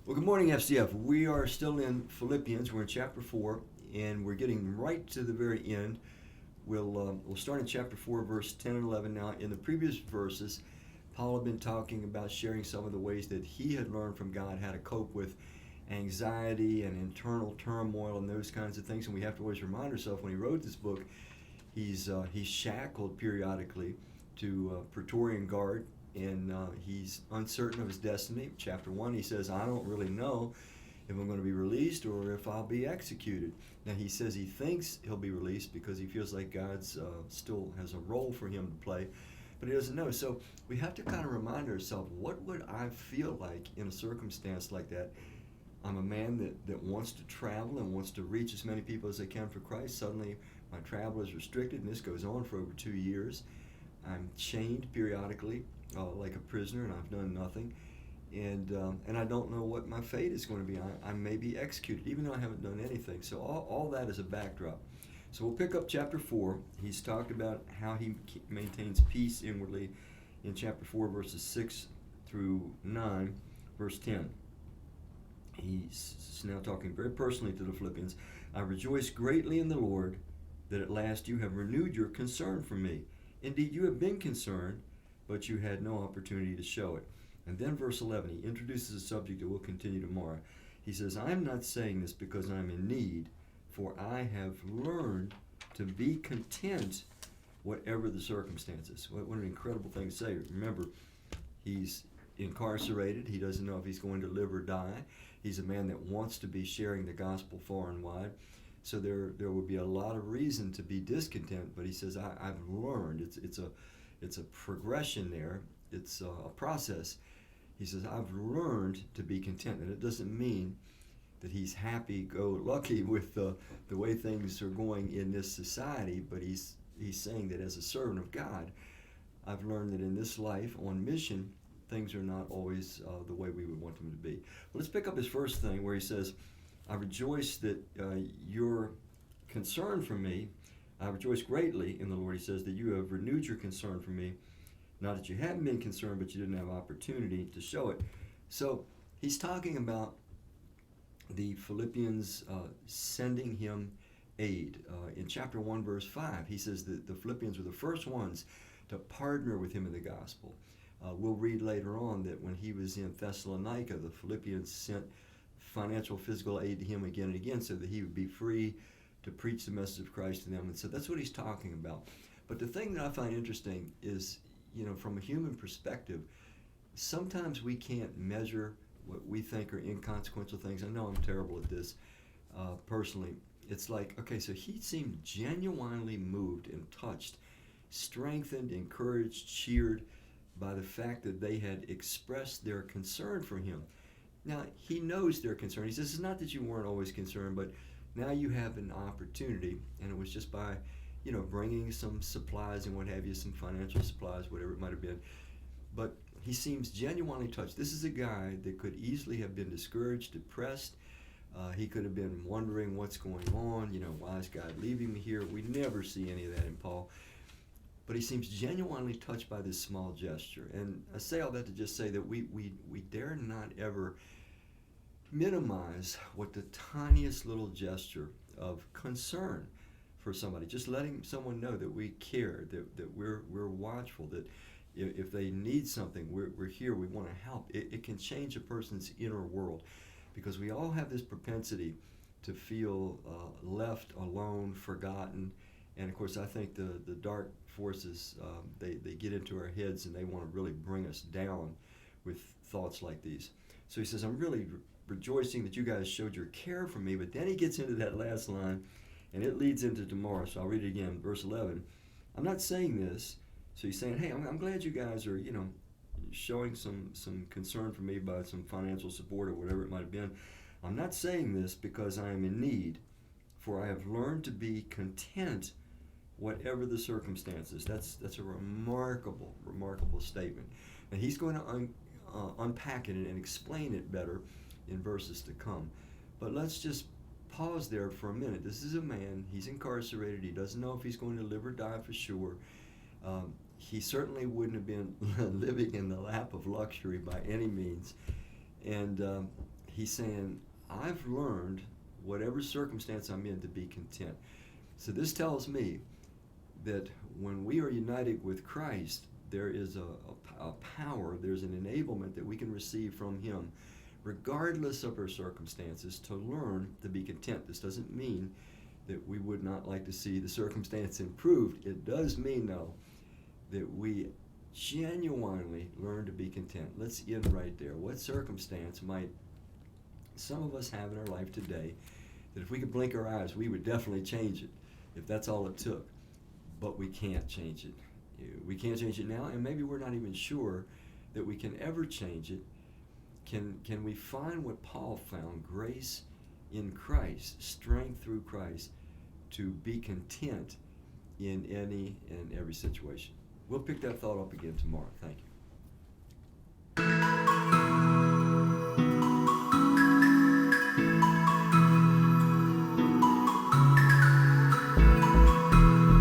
Well, good morning, FCF. We are still in Philippians. We're in chapter 4, and we're getting right to the very end. We'll start in chapter 4, verse 10 and 11. Now, in the previous verses, Paul had been talking about sharing some of the ways that he had learned from God how to cope with anxiety and internal turmoil and those kinds of things. And we have to always remind ourselves when he wrote this book, he's shackled periodically to Praetorian Guard, and he's uncertain of his destiny. Chapter 1, he says, I don't really know if I'm going to be released or if I'll be executed. Now, he says he thinks he'll be released because he feels like God's still has a role for him to play, but he doesn't know. So we have to kind of remind ourselves, what would I feel like in a circumstance like that? I'm a man that wants to travel and wants to reach as many people as I can for Christ. Suddenly, my travel is restricted, and this goes on for over 2 years. I'm chained periodically, like a prisoner, and I've done nothing. And I don't know what my fate is going to be. I may be executed, even though I haven't done anything. So all that is a backdrop. So we'll pick up chapter 4. He's talked about how he maintains peace inwardly in chapter 4, verses 6 through 9, verse 10. He's now talking very personally to the Philippians. I rejoice greatly in the Lord that at last you have renewed your concern for me. Indeed, you have been concerned, but you had no opportunity to show it. And then verse 11, he introduces a subject that we'll continue tomorrow. He says, I am not saying this because I'm in need, for I have learned to be content whatever the circumstances. What an incredible thing to say. Remember, he's incarcerated. He doesn't know if he's going to live or die. He's a man that wants to be sharing the gospel far and wide. So there would be a lot of reason to be discontent, but he says, I've learned. It's a progression there. It's a process. He says, I've learned to be content. And it doesn't mean that he's happy-go-lucky with the way things are going in this society, but he's saying that as a servant of God, I've learned that in this life, on mission, things are not always the way we would want them to be. Well, let's pick up his first thing where he says, I rejoice that your concern for me, I rejoice greatly in the Lord. He says that you have renewed your concern for me. Not that you haven't been concerned, but you didn't have opportunity to show it. So he's talking about the Philippians sending him aid. In chapter 1, verse 5, he says that the Philippians were the first ones to partner with him in the gospel. We'll read later on that when he was in Thessalonica, the Philippians sent financial, physical aid to him again and again so that he would be free to preach the message of Christ to them. And so that's what he's talking about. But the thing that I find interesting is, from a human perspective, sometimes we can't measure what we think are inconsequential things. I know I'm terrible at this personally. It's like, okay, so he seemed genuinely moved and touched, strengthened, encouraged, cheered by the fact that they had expressed their concern for him. Now, he knows their concern. He says, it's not that you weren't always concerned, but now you have an opportunity, and it was just by, bringing some supplies and what have you, some financial supplies, whatever it might have been. But he seems genuinely touched. This is a guy that could easily have been discouraged, depressed. He could have been wondering what's going on. Why is God leaving me here? We never see any of that in Paul. But he seems genuinely touched by this small gesture. And I say all that to just say that we dare not ever minimize what the tiniest little gesture of concern for somebody, just letting someone know that we care, that we're watchful, that if they need something, we're here, we want to help. It can change a person's inner world, because we all have this propensity to feel left alone, forgotten. And of course, I think the dark forces, they get into our heads and they want to really bring us down with thoughts like these. So he says, I'm really rejoicing that you guys showed your care for me. But then he gets into that last line, and it leads into tomorrow. So I'll read it again, verse 11. I'm not saying this. So he's saying, hey, I'm glad you guys are, showing some concern for me by some financial support or whatever it might have been. I'm not saying this because I am in need, for I have learned to be content whatever the circumstances. That's a remarkable statement. And he's going to unpack it and explain it better in verses to come. But let's just pause there for a minute. This is a man, he's incarcerated, he doesn't know if he's going to live or die for sure. He certainly wouldn't have been living in the lap of luxury by any means. And he's saying, I've learned, whatever circumstance I'm in, to be content. So this tells me that when we are united with Christ, there is a power, there's an enablement that we can receive from him, regardless of our circumstances, to learn to be content. This doesn't mean that we would not like to see the circumstance improved. It does mean, though, that we genuinely learn to be content. Let's end right there. What circumstance might some of us have in our life today that if we could blink our eyes, we would definitely change it, if that's all it took? But we can't change it. We can't change it now, and maybe we're not even sure that we can ever change it. Can we find what Paul found, grace in Christ, strength through Christ, to be content in any and every situation? We'll pick that thought up again tomorrow. Thank you.